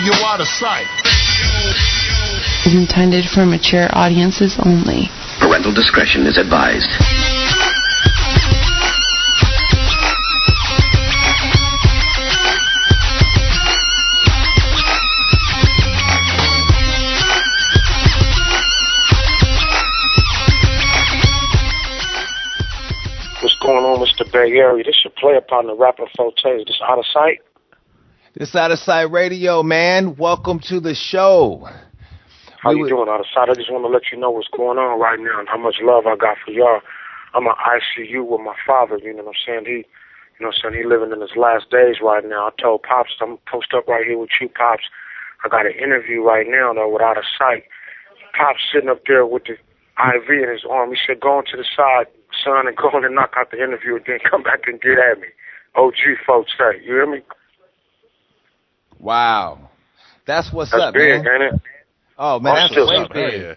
you're out of sight. Is intended for mature audiences only. Parental discretion is advised. What's going on, Mr. Bay Area? This your player partner, Rappin 4-Tay. This Outtasite? This Outtasite Radio, man. Welcome to the show. How you doing, Outtasite? I just want to let you know what's going on right now and how much love I got for y'all. I'm in ICU with my father, you know what I'm saying? He living in his last days right now. I told Pops, I'm post up right here with you, Pops. I got an interview right now, though, with Outtasite. Pops sitting up there with the IV in his arm. He said, go on to the side, son, and go on and knock out the interview and then come back and get at me. OG folks say, you hear me? Wow. That's what's that's up, big, man. Ain't it? Oh, man, I'm that's way big. Yeah.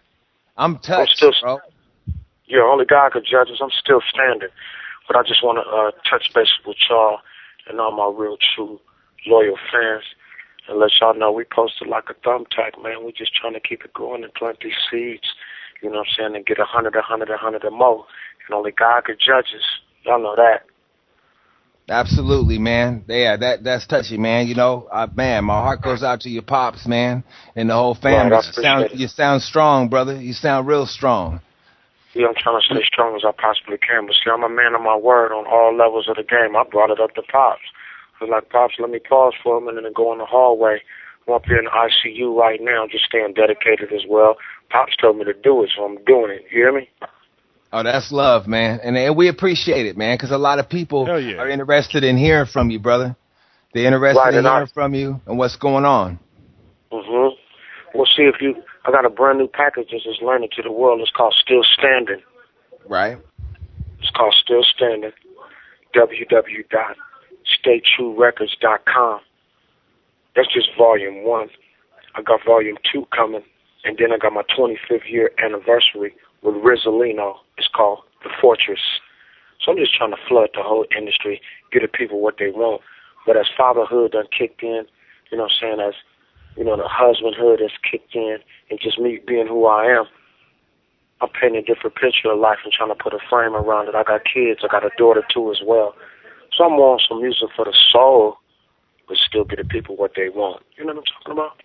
I'm touched, bro. Yeah, only God could judge us. I'm still standing. But I just want to touch base with y'all and all my real, true, loyal fans and let y'all know we posted like a thumbtack, man. We just trying to keep it going and plant these seeds, you know what I'm saying, and get 100, 100, 100 or more. And only God could judge us. Y'all know that. Absolutely, man. Yeah, that's touchy, man. You know, man, my heart goes out to your pops, man, and the whole family. Right, you sound strong, brother. You sound real strong. Yeah, I'm trying to stay strong as I possibly can. But see, I'm a man of my word on all levels of the game. I brought it up to Pops. I was like, Pops, let me pause for a minute and go in the hallway. I'm up here in the ICU right now, just staying dedicated as well. Pops told me to do it, so I'm doing it. You hear me? Oh, that's love, man. And we appreciate it, man, because a lot of people are interested in hearing from you, brother. They're interested in hearing from you and what's going on. Mm-hmm. Well, see, I got a brand new package that's just landing to the world. It's called Still Standing. Right. It's called Still Standing. www.staytruerecords.com. That's just volume 1. I got volume 2 coming, and then I got my 25th year anniversary with Rizolino. It's called The Fortress. So I'm just trying to flood the whole industry, give the people what they want. But as fatherhood done kicked in, you know what I'm saying, as, you know, the husbandhood has kicked in, and just me being who I am, I'm painting a different picture of life and trying to put a frame around it. I got kids. I got a daughter, too, as well. So I'm on some music for the soul, but still give the people what they want. You know what I'm talking about?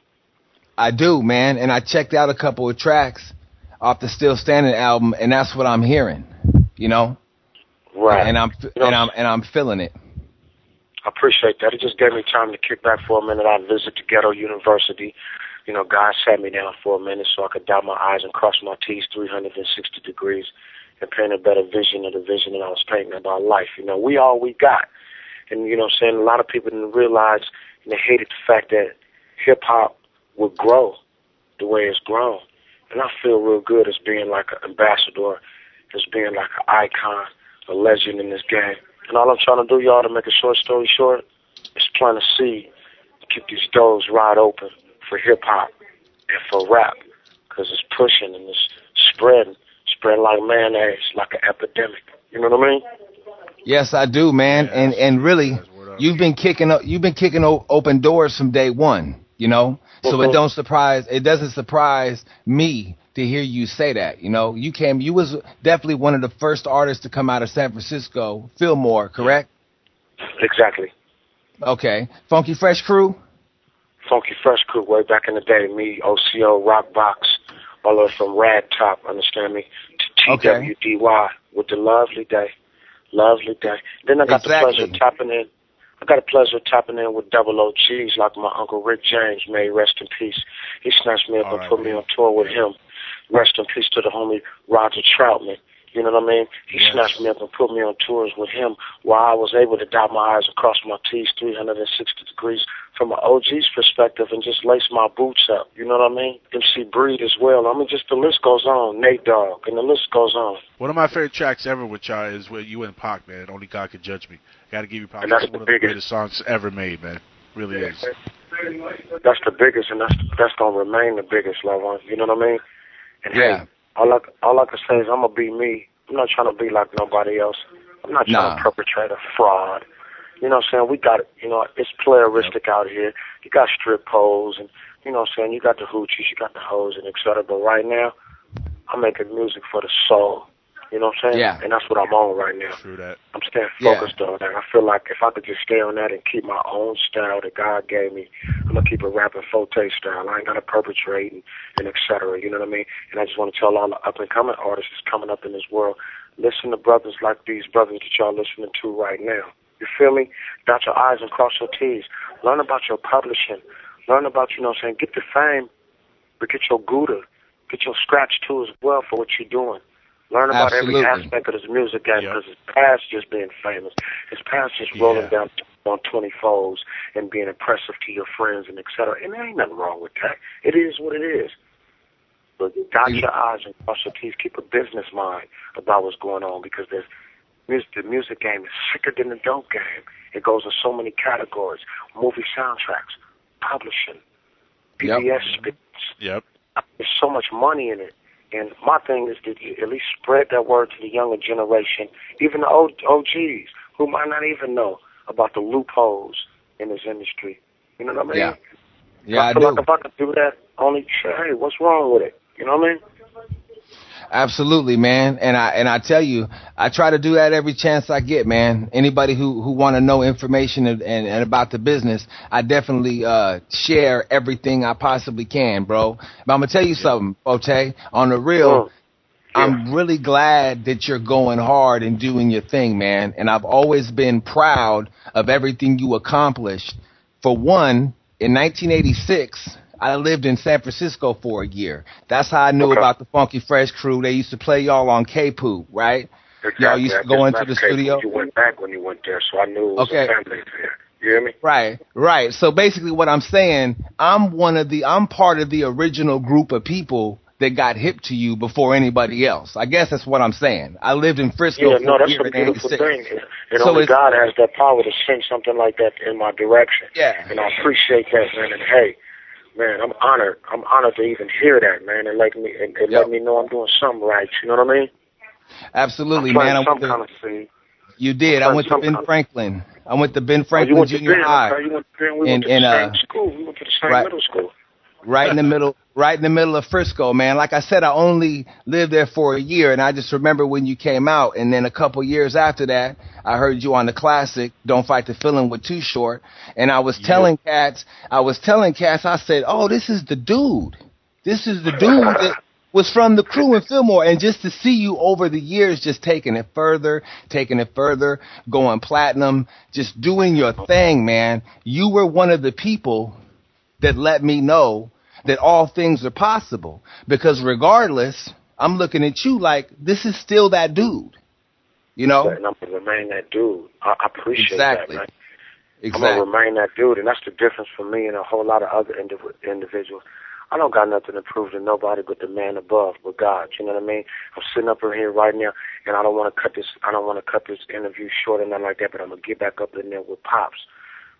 I do, man, and I checked out a couple of tracks off the Still Standing album, and that's what I'm hearing, you know? Right. And I'm feeling it. I appreciate that. It just gave me time to kick back for a minute. I visit the Ghetto University. You know, God sat me down for a minute so I could dot my I's and cross my T's 360 degrees and paint a better vision of the vision that I was painting about life. You know, we all we got. And, you know what I'm saying, a lot of people didn't realize and they hated the fact that hip-hop would grow the way it's grown. And I feel real good as being like an ambassador, as being like an icon, a legend in this game. And all I'm trying to do, y'all, to make a short story short, is plant a seed to keep these doors wide open for hip-hop and for rap, because it's pushing and it's spreading like mayonnaise, like an epidemic. You know what I mean? Yes, I do, man. Yeah, and really, you've been kicking open doors from day one, you know? So it doesn't surprise me to hear you say that, you know? You was definitely one of the first artists to come out of San Francisco, Fillmore, correct? Exactly. Okay. Funky Fresh Crew? Funky Fresh Crew, way back in the day. Me, OCO, Rockbox, all the way from Rad Top, understand me, to TWDY with the Lovely Day. Lovely Day. Then I got the pleasure of tapping in. I got a pleasure of tapping in with double OGs like my Uncle Rick James, may rest in peace. He snatched me up and put me on tour with him. Rest in peace to the homie Roger Troutman. You know what I mean? He snatched me up and put me on tours with him while I was able to dot my I's and cross my T's 360 degrees from an OG's perspective and just lace my boots up. You know what I mean? MC Breed as well. I mean, just the list goes on. Nate Dogg, and the list goes on. One of my favorite tracks ever with y'all is with you and Pac, man. Only God Could Judge Me. Got to give you Pac. And that's one of the greatest songs ever made, man. Really is. That's the biggest, and that's going to remain the biggest, Lell. You know what I mean? And hey, all I can say is I'm going to be me. I'm not trying to be like nobody else. I'm not trying to perpetrate a fraud. You know what I'm saying? We got it. You know, it's playeristic out here. You got strip poles and, you know what I'm saying, you got the hoochies, you got the hoes and et cetera. But right now, I'm making music for the soul. You know what I'm saying? Yeah. And that's what I'm on right now. True that. I'm staying focused on that. I feel like if I could just stay on that and keep my own style that God gave me, I'm going to keep a Rappin 4-Tay style. I ain't got to perpetrate and et cetera. You know what I mean? And I just want to tell all the up-and-coming artists that's coming up in this world, listen to brothers like these brothers that y'all listening to right now. You feel me? Dot your I's and cross your T's. Learn about your publishing. Learn about, you know what I'm saying, get the fame, but get your Gouda. Get your scratch too as well for what you're doing. Learn about every aspect of this music game because it's past just being famous. It's past just rolling down on 24s and being impressive to your friends and et cetera. And there ain't nothing wrong with that. It is what it is. But dot your I's and cross your T's. Keep a business mind about what's going on because the music game is sicker than the dope game. It goes in so many categories. Movie soundtracks, publishing, PBS spins. Yep. There's so much money in it. And my thing is to at least spread that word to the younger generation, even the OGs who might not even know about the loopholes in this industry. You know what I mean? Yeah. Yeah, I feel like if I could do that, only say, hey, what's wrong with it? You know what I mean? Absolutely, man. And I tell you, I try to do that every chance I get, man. Anybody who want to know information and about the business, I definitely share everything I possibly can, bro. But I'm gonna tell you something, 4-Tay. On the real, I'm really glad that you're going hard and doing your thing, man. And I've always been proud of everything you accomplished. For one, in 1986. I lived in San Francisco for a year. That's how I knew about the Funky Fresh crew. They used to play y'all on K-Poo, right? Exactly. Y'all used to go into the studio. You went back when you went there, so I knew it was a family there. You hear me? Right. So basically what I'm saying, I'm part of the original group of people that got hip to you before anybody else. I guess that's what I'm saying. I lived in Frisco for a year in 86. Thing. And so only God has that power to send something like that in my direction. Yeah. And I appreciate that, man. And hey, man, I'm honored. I'm honored to even hear that, man, and let me know I'm doing something right. You know what I mean? Absolutely, man. You did. I went to Ben Franklin. I went to Ben Franklin Junior High. You went to Ben. We went to the same school. We went to the same middle school. Right in the middle of Frisco, man. Like I said, I only lived there for a year, and I just remember when you came out, and then a couple years after that, I heard you on the classic, Don't Fight the Feeling with Too Short, and I was telling cats, I said, oh, this is the dude. This is the dude that was from the crew in Fillmore, and just to see you over the years just taking it further, going platinum, just doing your thing, man. You were one of the people that let me know that all things are possible. Because regardless, I'm looking at you like this is still that dude. You know? And I'm going to remain that dude. I appreciate that, man. Exactly. I'm going to remain that dude, and that's the difference for me and a whole lot of other individuals. I don't got nothing to prove to nobody but the man above, but God. You know what I mean? I'm sitting up in here right now, and I don't want to cut this interview short or nothing like that, but I'm going to get back up in there with Pops.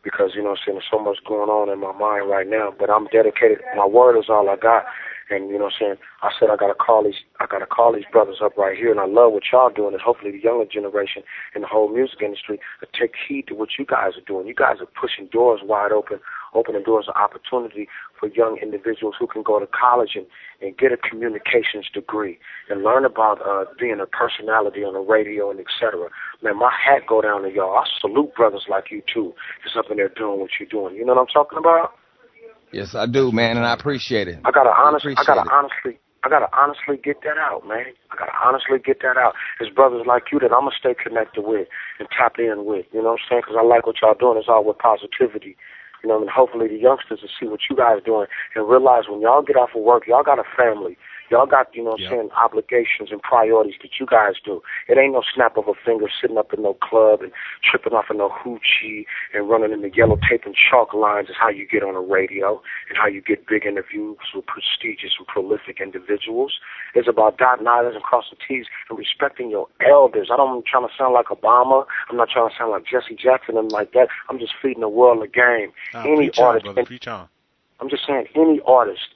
Because, you know what I'm saying, there's so much going on in my mind right now. But I'm dedicated. My word is all I got. And, you know what I'm saying, I said I gotta call these brothers up right here, and I love what y'all doing, and hopefully the younger generation and the whole music industry will take heed to what you guys are doing. You guys are pushing doors wide open, opening doors of opportunity for young individuals who can go to college and get a communications degree and learn about being a personality on the radio and et cetera. Man, my hat go down to y'all. I salute brothers like you too, just up in there doing what you're doing. You know what I'm talking about? Yes, I do, man, and I appreciate it. I gotta honestly get that out, man. I gotta honestly get that out. There's brothers like you that I'm gonna stay connected with and tap in with. You know what I'm saying? Because I like what y'all doing. It's all with positivity. You know, and hopefully the youngsters will see what you guys doing and realize when y'all get off of work, y'all got a family. Y'all got, you know what I'm saying, obligations and priorities that you guys do. It ain't no snap of a finger sitting up in no club and tripping off of no hoochie and running in the yellow tape and chalk lines is how you get on the radio and how you get big interviews with prestigious and prolific individuals. It's about dotting I's and crossing T's and respecting your elders. I'm trying to sound like Obama. I'm not trying to sound like Jesse Jackson and like that. I'm just feeding the world a game. Any artist. I'm just saying any artist,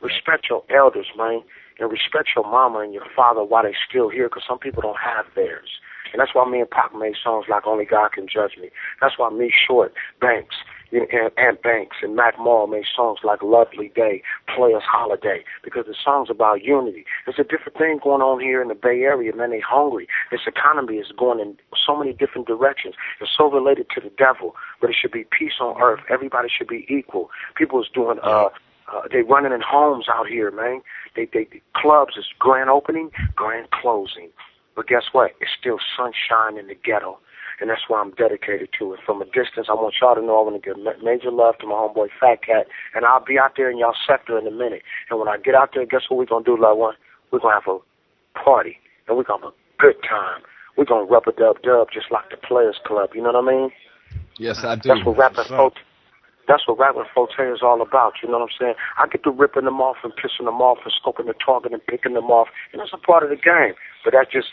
respect your elders, man, and respect your mama and your father while they're still here, because some people don't have theirs. And that's why me and Pac made songs like Only God Can Judge Me. That's why me, Short, Banks, and Banks and Mac Mall made songs like Lovely Day, Playaz Holiday, because the song's about unity. There's a different thing going on here in the Bay Area, man. They hungry. This economy is going in so many different directions. It's so related to the devil, but it should be peace on earth. Everybody should be equal. People is doing, they running in homes out here, man. They clubs is grand opening, grand closing. But guess what? It's still sunshine in the ghetto. And that's why I'm dedicated to it. From a distance, I want y'all to know I want to give major love to my homeboy Fat Cat, and I'll be out there in y'all sector in a minute. And when I get out there, guess what we're going to do, loved one? We're going to have a party, and we're going to have a good time. We're going to rub-a-dub-dub just like the Playaz Club. You know what I mean? Yes, I do. That's what Rappin 4-Tay is all about. You know what I'm saying? I get to ripping them off and pissing them off and scoping the target and picking them off, and that's a part of the game. But that's just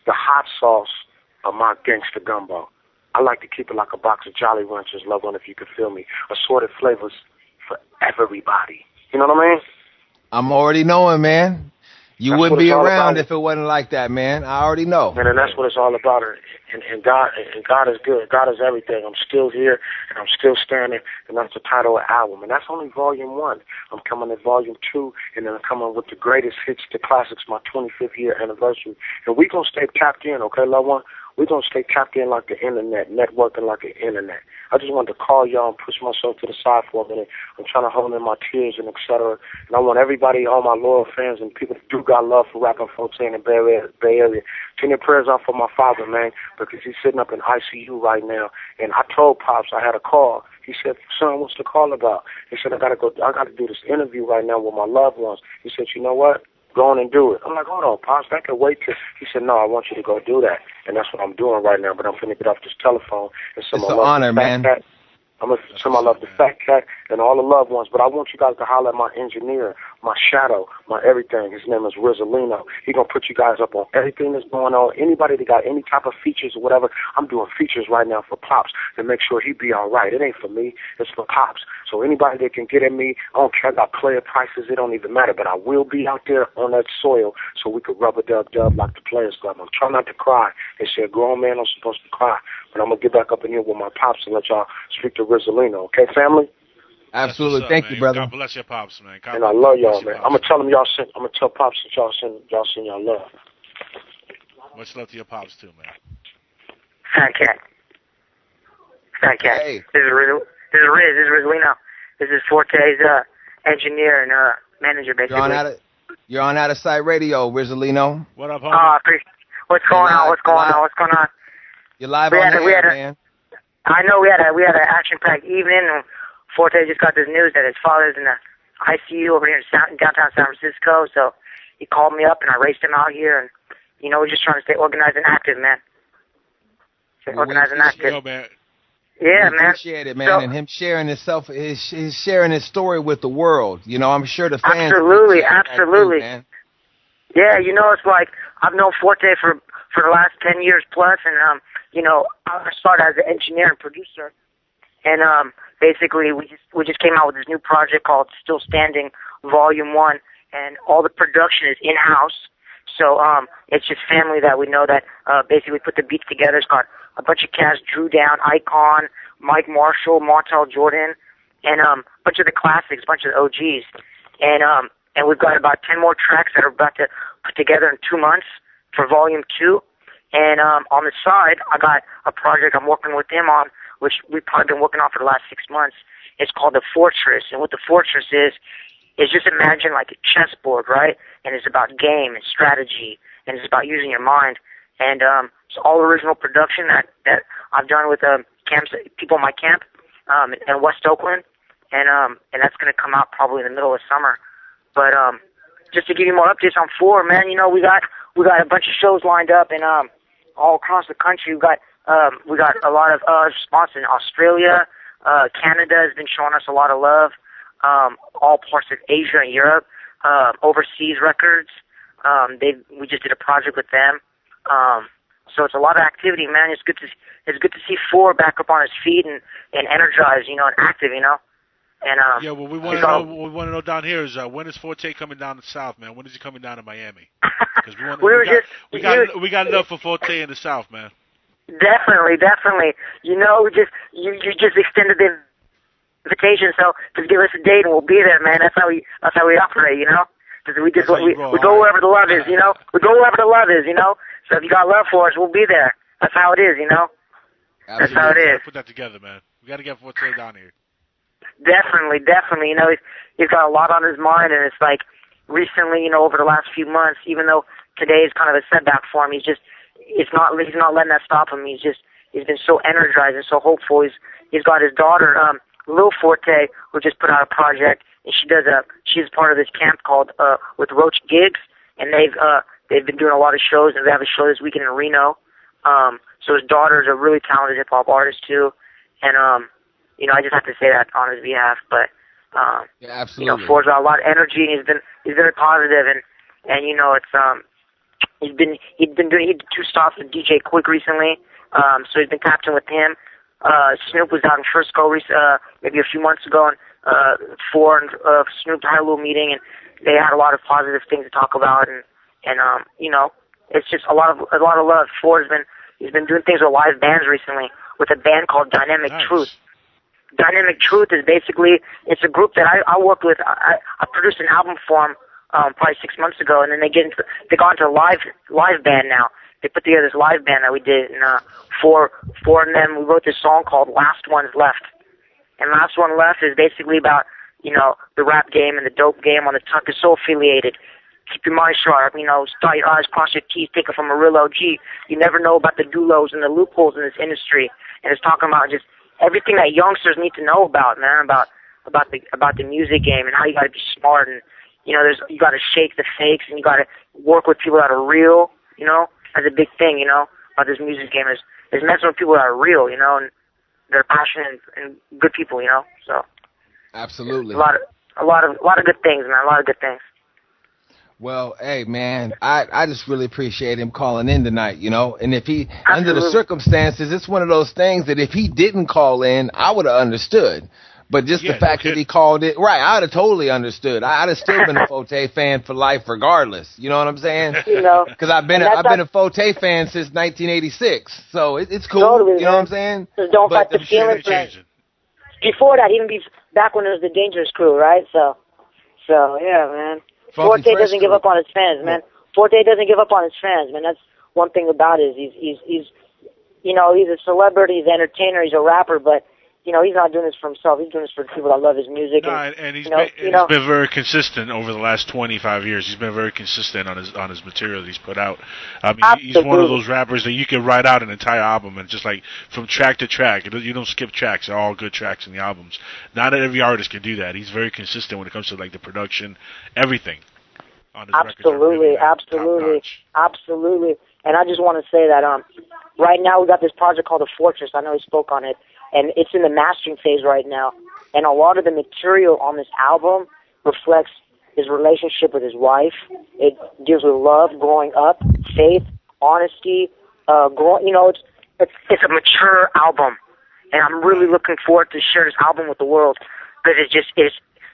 the hot sauce of my gangster gumbo. I like to keep it like a box of Jolly Ranchers, loved one, if you could feel me. Assorted flavors for everybody. You know what I mean? I'm already knowing, man. You wouldn't be around if it wasn't like that, man. I already know. And that's what it's all about. And God is good. God is everything. I'm still here, and I'm still standing, and that's the title of the album. And that's only volume 1. I'm coming at volume 2, and then I'm coming with the greatest hits, the classics, my 25th year anniversary. And we're going to stay tapped in, okay, loved one? We're going to stay tapped in like the internet, networking like the internet. I just wanted to call y'all and push myself to the side for a minute. I'm trying to hold in my tears and et cetera. And I want everybody, all my loyal fans and people that do got love for Rappin 4-Tay in the Bay Area, send your prayers out for my father, man, because he's sitting up in ICU right now. And I told Pops I had a call. He said, son, what's the call about? He said, I got to do this interview right now with my loved ones. He said, you know what? Go on and do it. I'm like, hold on, Pops, I can wait till. He said, no, I want you to go do that. And that's what I'm doing right now, but I'm finna get off this telephone. And it's an honor, man. I'm going to send my love to Fat Cat and all the loved ones, but I want you guys to holler at my engineer, my shadow, my everything. His name is Rizalino. He's going to put you guys up on everything that's going on. Anybody that got any type of features or whatever, I'm doing features right now for Pops to make sure he be all right. It ain't for me. It's for Pops. So anybody that can get at me, I don't care about player prices. It don't even matter, but I will be out there on that soil so we could rub-a-dub-dub like the Playaz Club. I'm trying not to cry. They say a grown man I'm supposed to cry, but I'm going to get back up in here with my Pops and let y'all speak to Rizalino. Okay, family? Absolutely. Thank you, brother. God bless your Pops, man. God and I love y'all, man. I'm going to tell them y'all send, I'm going to tell Pops that y'all send y'all love. Much love to your Pops, too, man. Fat Cat. Hey. This is Rizalino. This is 4-Tay's engineer and manager, basically. You're on Outtasite Radio, Rizalino. What up, homie? What's going on? You're live on the air, man. I know we had an action-packed evening. And 4-Tay just got this news that his father's in the ICU over here in downtown San Francisco. So he called me up, and I raced him out here. And, you know, we're just trying to stay organized and active, man. Organized and active. Yo, man. Yeah, man. Appreciate it, man, and him sharing his sharing his story with the world. You know, I'm sure the fans. Absolutely. Too, man. Yeah, you know, it's like I've known 4-Tay for the last 10 years plus, and you know, I started as an engineer and producer, and basically we just came out with this new project called Still Standing Volume 1, and all the production is in house. So it's just family that we know that basically put the beats together. It's got a bunch of cats, Drew Down, Icon, Mike Marshall, Montell Jordan, and a bunch of the classics, a bunch of the OGs. And we've got about 10 more tracks that are about to put together in 2 months for Volume 2. And on the side, I got a project I'm working with them on, which we've probably been working on for the last 6 months. It's called The Fortress. And what The Fortress is just imagine like a chessboard, right? And it's about game and strategy, and it's about using your mind. And it's all original production that I've done with people in my camp in West Oakland, and that's going to come out probably in the middle of summer. But just to give you more updates on 4, man, you know, we got a bunch of shows lined up, and all across the country. We got a lot of response in Australia. Canada has been showing us a lot of love. All parts of Asia and Europe. Overseas records. We just did a project with them. So it's a lot of activity, man. It's good to see 4 back up on his feet and energized, you know, and active, you know. And yeah, well, we want to know. What we want to know down here is when is 4-Tay coming down the South, man? When is he coming down to Miami? Because we got love for 4-Tay in the South, man. Definitely. You know, you just extended the invitation, so just give us a date and we'll be there, man. That's how we operate, you know. Because we go wherever the love is, you know. We go wherever the love is, you know. So if you got love for us, we'll be there. That's how it is, you know. Absolutely. That's how it is. Put that together, man. We got to get 4-Tay down here. Definitely. You know, he's got a lot on his mind, and it's like recently, you know, over the last few months, even though today is kind of a setback for him, he's not letting that stop him. He's been so energized and so hopeful. He's got his daughter, Lell 4-Tay, who just put out a project, and she's part of this camp called with Roach Gigs, and they've been doing a lot of shows, and they have a show this weekend in Reno. So his daughter is a really talented hip hop artist too, and you know, I just have to say that on his behalf. But yeah, absolutely. You know, Ford's got a lot of energy, and he's been positive, and you know, it's he did 2 stops with DJ Quick recently, so he's been captain with him. Snoop was out in Frisco maybe a few months ago, and Snoop had a little meeting, and they had a lot of positive things to talk about, and you know, it's just a lot of love. He's been doing things with live bands recently with a band called Dynamic Truth. Dynamic Truth is basically, it's a group that I worked with. I produced an album for them probably 6 months ago, and then they got into live band now. They put together this live band that we did, and four of them, we wrote this song called Last One's Left. And Last One Left is basically about, you know, the rap game and the dope game on the tuck is so affiliated. Keep your mind sharp, you know, dot your I's, cross your T's, take it from a real OG. You never know about the doulos and the loopholes in this industry. And it's talking about just everything that youngsters need to know about, man, about the music game and how you got to be smart, and you know, you got to shake the fakes, and you got to work with people that are real. You know, that's a big thing. You know, about this music game is messing with people that are real. You know, and they're passionate and good people. You know, so absolutely, a lot of good things, man. A lot of good things. Well, hey, man, I just really appreciate him calling in tonight, you know. And if he, under the circumstances, it's one of those things that if he didn't call in, I would have understood. But just the fact that he called it, right, I would have totally understood. I'd have still been a 4-Tay fan for life regardless. You know what I'm saying? You know. Because I've been a 4-Tay fan since 1986. So it's cool. Totally, you know what I'm saying? Just don't fight the feelings, man. Before that, even back when it was the Dangerous Crew, right? So yeah, man. 4-Tay doesn't give up on his fans, man. 4-Tay doesn't give up on his fans, man. That's one thing about it. He's you know, he's a celebrity, he's an entertainer, he's a rapper, but you know, he's not doing this for himself. He's doing this for the people that love his music. No, and he's been very consistent over the last 25 years. He's been very consistent on his material that he's put out. I mean, Absolutely. He's one of those rappers that you can write out an entire album and just like from track to track. You don't skip tracks. They're all good tracks in the albums. Not every artist can do that. He's very consistent when it comes to like the production, everything. On his Absolutely. And I just want to say that right now we got this project called The Fortress. I know he spoke on it. And it's in the mastering phase right now. And a lot of the material on this album reflects his relationship with his wife. It deals with love, growing up, faith, honesty. You know, it's a mature album. And I'm really looking forward to share this album with the world. Because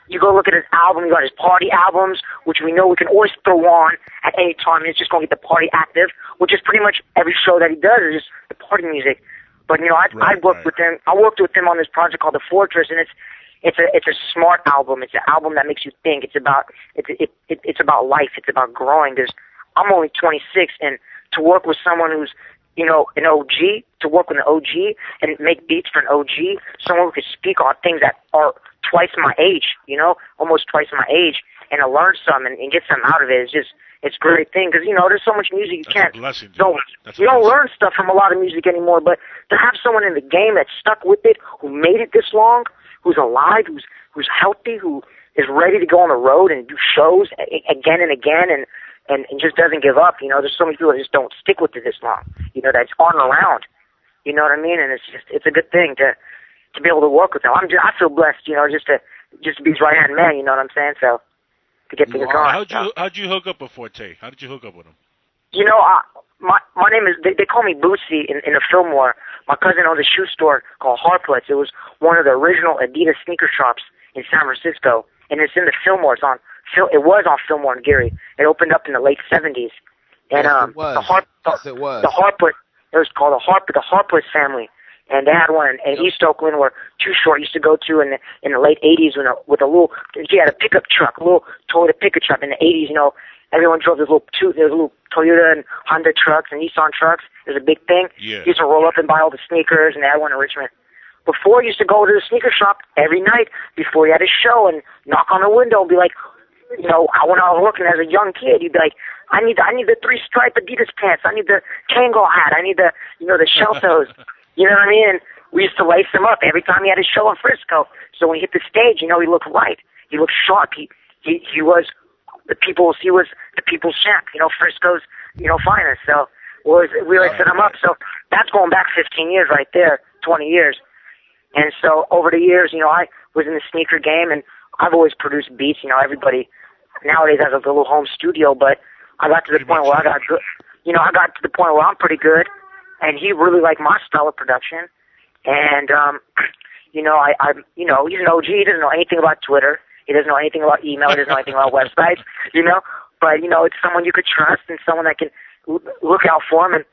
you go look at his album, you got his party albums, which we know we can always throw on at any time. And it's just going to get the party active, which is pretty much every show that he does is just the party music. But you know, I worked with him. I worked with him on this project called The Fortress, and it's a smart album. It's an album that makes you think. It's about life. It's about growing. I'm only 26, and to work with someone who's, you know, an OG, to work with an OG and make beats for an OG, someone who could speak on things that are twice my age, you know, almost twice my age, and to learn some and get something out of it is just. It's a great thing because, you know, there's so much music you can't. You don't learn stuff from a lot of music anymore, but to have someone in the game that's stuck with it, who made it this long, who's alive, who's healthy, who is ready to go on the road and do shows again and again and just doesn't give up. You know, there's so many people that just don't stick with it this long, you know, that's on and around. You know what I mean? And it's a good thing to be able to work with them. I feel blessed, you know, just to be his right-hand man, you know what I'm saying? So. To get things going. How'd you hook up with 4-Tay? How did you hook up with him? You know, my name is, they call me Bootsy in the Fillmore. My cousin owns a shoe store called Harplets. It was one of the original Adidas sneaker shops in San Francisco, and it's in the Fillmore. It was on Fillmore and Geary. It opened up in the late 70s. And it was. the Harper, it was called the Harper's family. And they had one in East Oakland where Too Short used to go to in the late 80s with a little, he had a pickup truck, a little Toyota pickup truck. In the 80s, you know, everyone drove those little Toyota and Honda trucks and Nissan trucks. It was a big thing. Yeah. He used to roll up and buy all the sneakers, and they had one in Richmond. Before, he used to go to the sneaker shop every night before he had a show and knock on the window and be like, you know, when I was working as a young kid, he'd be like, I need the 3-stripe Adidas pants. I need the Kangol hat. I need the shell toes. You know what I mean? And we used to lace him up every time he had a show in Frisco. So when he hit the stage, you know, he looked right. He looked sharp. He was the people's champ. You know, Frisco's, you know, finest. So we always set him up. So that's going back 15 years right there, 20 years. And so over the years, you know, I was in the sneaker game, and I've always produced beats. You know, everybody nowadays has a little home studio, but I got to the point where I got good. You know, I got to the point where I'm pretty good. And he really liked my style of production. And, you know, you know, he's an OG. He doesn't know anything about Twitter. He doesn't know anything about email. He doesn't know anything about websites, you know. But, you know, it's someone you could trust and someone that can look out for him. And,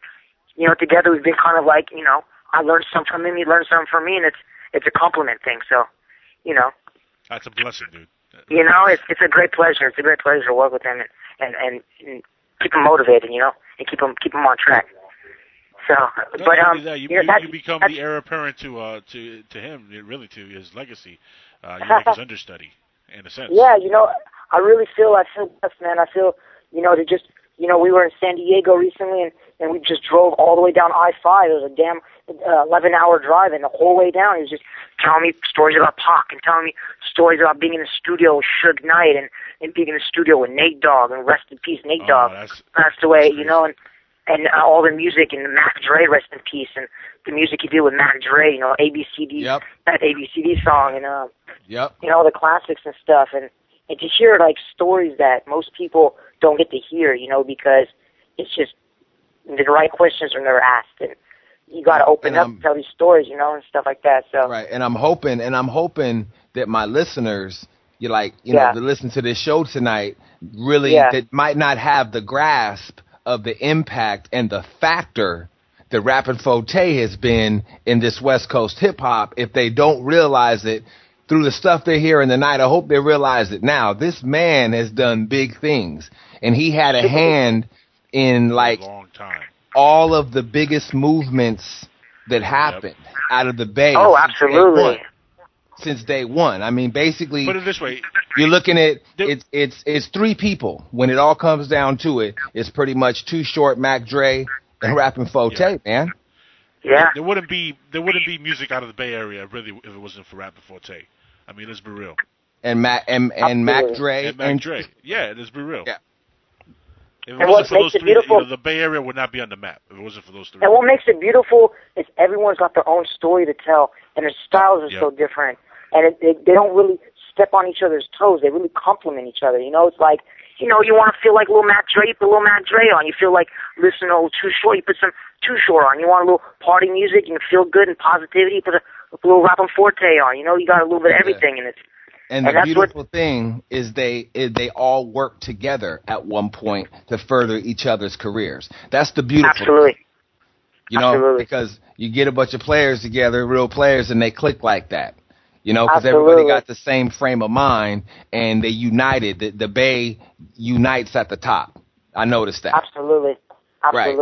you know, together we've been kind of like, you know, I learned something from him. He learned something from me. And it's a compliment thing. So, you know. That's a blessing, dude. You know, it's a great pleasure. It's a great pleasure to work with him and keep him motivated, you know, and keep him on track. So, but you become the heir apparent to him, really, to his legacy. You're like his understudy, in a sense. Yeah, you know, I feel blessed, man. I feel, you know, to just, you know, we were in San Diego recently, and we just drove all the way down I-5. It was a damn 11-hour drive, and the whole way down, he was just telling me stories about Pac and telling me stories about being in the studio with Suge Knight and being in the studio with Nate Dogg, and rest in peace, Nate Dogg passed away, you know, and all the music, and Mac Dre, rest in peace, and the music he did with Mac Dre, you know, ABCD, that ABCD song, and you know, the classics and stuff, and to hear like stories that most people don't get to hear, you know, because it's just the right questions are never asked, and you got to open up and tell these stories, you know, and stuff like that. So right, and I'm hoping that my listeners, know, that listen to this show tonight, really that might not have the grasp of the impact and the factor that Rappin 4-Tay has been in this West Coast hip hop. If they don't realize it through the stuff they hear in the night, I hope they realize it now. This man has done big things, and he had a hand in like all of the biggest movements that happened out of the Bay. Oh, absolutely. Since day one. I mean, basically, put it this way: you're looking at it's three people. When it all comes down to it, it's pretty much Too Short, Mac Dre, and Rappin 4-Tay, man. Yeah. There wouldn't be music out of the Bay Area really if it wasn't for Rappin 4-Tay. I mean, let's be real. And Mac Dre. And Mac Dre. Yeah, let's be real. Yeah. If it wasn't for those three, you know, the Bay Area would not be on the map if it wasn't for those three. And what makes it beautiful is everyone's got their own story to tell, and their styles are so different. And they don't really step on each other's toes. They really complement each other. You know, it's like, you know, you want to feel like Lil Mac Dre, you put Lil Mac Dre on. You feel like listening to Too Short, you put some Too Short on. You want a little party music and feel good and positivity, you put a little Rappin 4-Tay on. You know, you got a little bit of everything in it. And the beautiful thing is they all work together at one point to further each other's careers. That's the beautiful thing. You know, because you get a bunch of players together, real players, and they click like that. You know, because everybody got the same frame of mind, and they united. The Bay unites at the top. I noticed that. Absolutely. Right,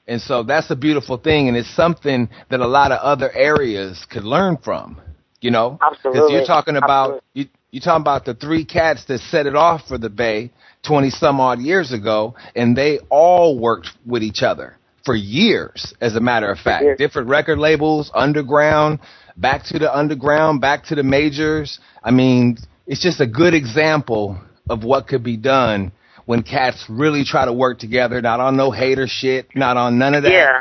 and so that's a beautiful thing, and it's something that a lot of other areas could learn from. You know, because you're talking about you're talking about the three cats that set it off for the Bay 20 some odd years ago, and they all worked with each other for years. As a matter of fact, different record labels, underground. Back to the underground, back to the majors. I mean, it's just a good example of what could be done when cats really try to work together, not on no hater shit, not on none of that. Yeah.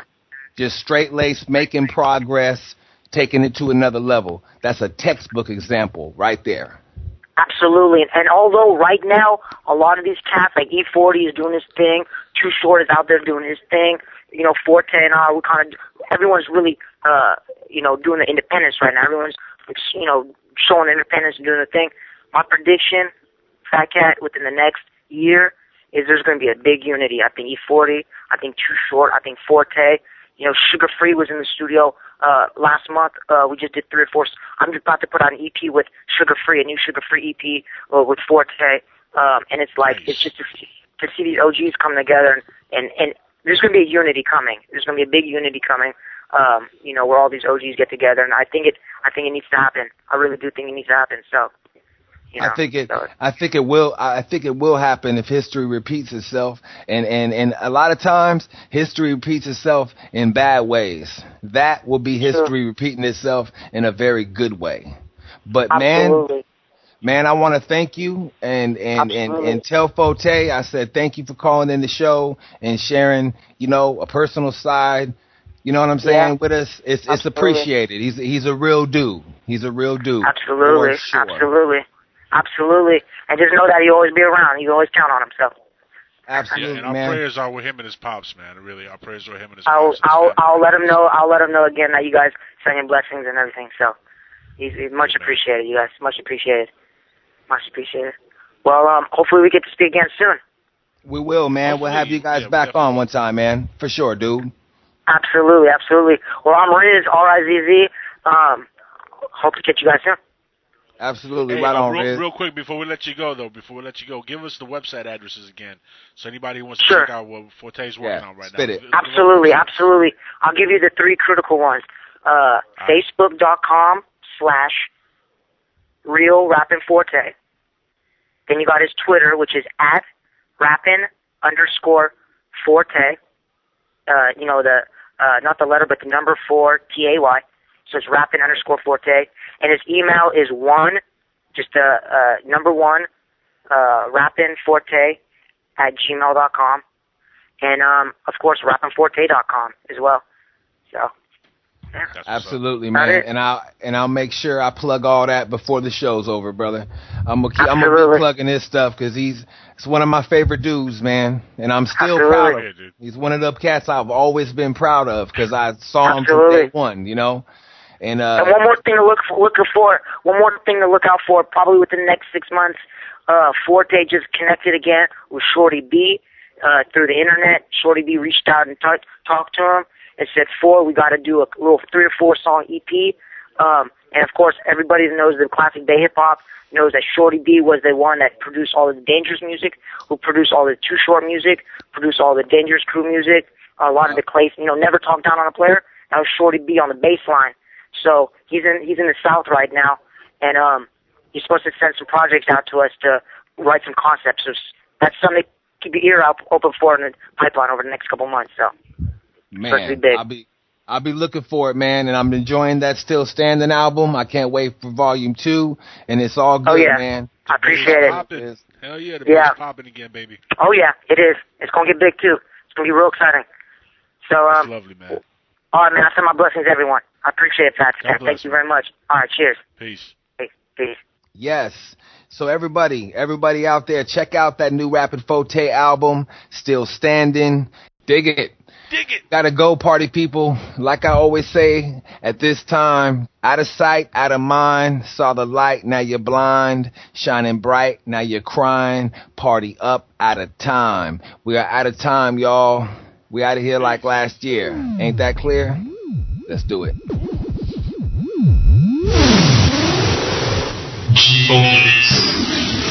Just straight lace, making progress, taking it to another level. That's a textbook example right there. Absolutely. And although right now, a lot of these cats, like E40 is doing his thing, Too Short is out there doing his thing, you know, 4-Tay and all, everyone's really, you know, doing the independence right now. Everyone's showing independence and doing the thing. My prediction, Fat Cat, within the next year, is there's going to be a big unity. I think E40, I think Too Short, I think 4-Tay. Sugar Free was in the studio last month. We just did 3 or 4. I'm just about to put out an EP with Sugar Free, a new Sugar Free EP with 4-Tay. And it's like, it's just to see these OGs come together, and there's going to be a unity coming. There's going to be a big unity coming, where all these OGs get together, and I think it needs to happen. I really do think it needs to happen. So, I think it will happen if history repeats itself, and a lot of times history repeats itself in bad ways. That will be history repeating itself in a very good way. But absolutely. Man, I want to thank you and tell 4-Tay, I said thank you for calling in the show and sharing, a personal side, you know what I'm saying, with us. It's appreciated. He's a real dude. He's a real dude. Absolutely. Sure. Absolutely. And just know that he'll always be around. You can always count on himself. Absolutely, and our man. prayers are with him and his pops, man. Really, our prayers are with him and his pops. I'll let him know. I'll let him know again that you guys send him blessings and everything. So he's much appreciated, you guys. Much appreciated. Much appreciated. Well, hopefully we get to speak again soon. We will, man. Hopefully, we'll have you guys back on one time, man. For sure, dude. Absolutely. Well, I'm Riz, R-I-Z-Z. Hope to catch you guys soon. Absolutely. Hey, right on, Riz. Real quick, before we let you go, give us the website addresses again. So anybody who wants to check out what 4-Tay's working on right now. It. Absolutely. I'll give you the 3 critical ones. Facebook.com/Real Rappin 4-Tay. Then you got his Twitter, which is @Rappin_4-Tay. Not the letter, but the number 4-Tay. So it's Rappin_4-Tay. And his email is number 1, Rappin4-Tay @gmail.com. And, of course, Rappin4-Tay.com as well. So. Yeah. Absolutely, man. And I'll make sure I plug all that before the show's over, brother. I'm gonna keep plugging his stuff because it's one of my favorite dudes, man. And I'm still proud of him. He's one of the cats I've always been proud of because I saw him from day one, And one more thing to look for. One more thing to look out for. Probably within the next 6 months. 4-Tay just connected again with Shorty B through the internet. Shorty B reached out and talked to him. It said, we got to do a little 3 or 4 song EP. And, of course, everybody that knows the classic Bay hip-hop knows that Shorty B was the one that produced all of the Dangerous music, who produced all the Too Short music, produced all the Dangerous Crew music, a lot of the Clay, Never Talk Down on a Player. That was Shorty B on the bass line. So he's in the South right now, and he's supposed to send some projects out to us to write some concepts. So that's something to keep your ear open for in the pipeline over the next couple months. So. Man, I'll be looking for it, man, and I'm enjoying that Still Standing album. I can't wait for Volume 2, and it's all good, man. I appreciate it. Hell yeah, the bass popping again, baby. Oh yeah, it is. It's gonna get big too. It's gonna be real exciting. So that's lovely, man. All right, man. I send my blessings to everyone. I appreciate it, Pat. Thank you very much. All right, cheers. Peace. Peace. Yes. So everybody out there, check out that new Rappin 4-Tay album, Still Standing. Dig it. Gotta go, party people. Like I always say, at this time, out of sight, out of mind. Saw the light, now you're blind. Shining bright, now you're crying. Party up, out of time. We are out of time, y'all. We out of here like last year. Ain't that clear? Let's do it. G-Bonus.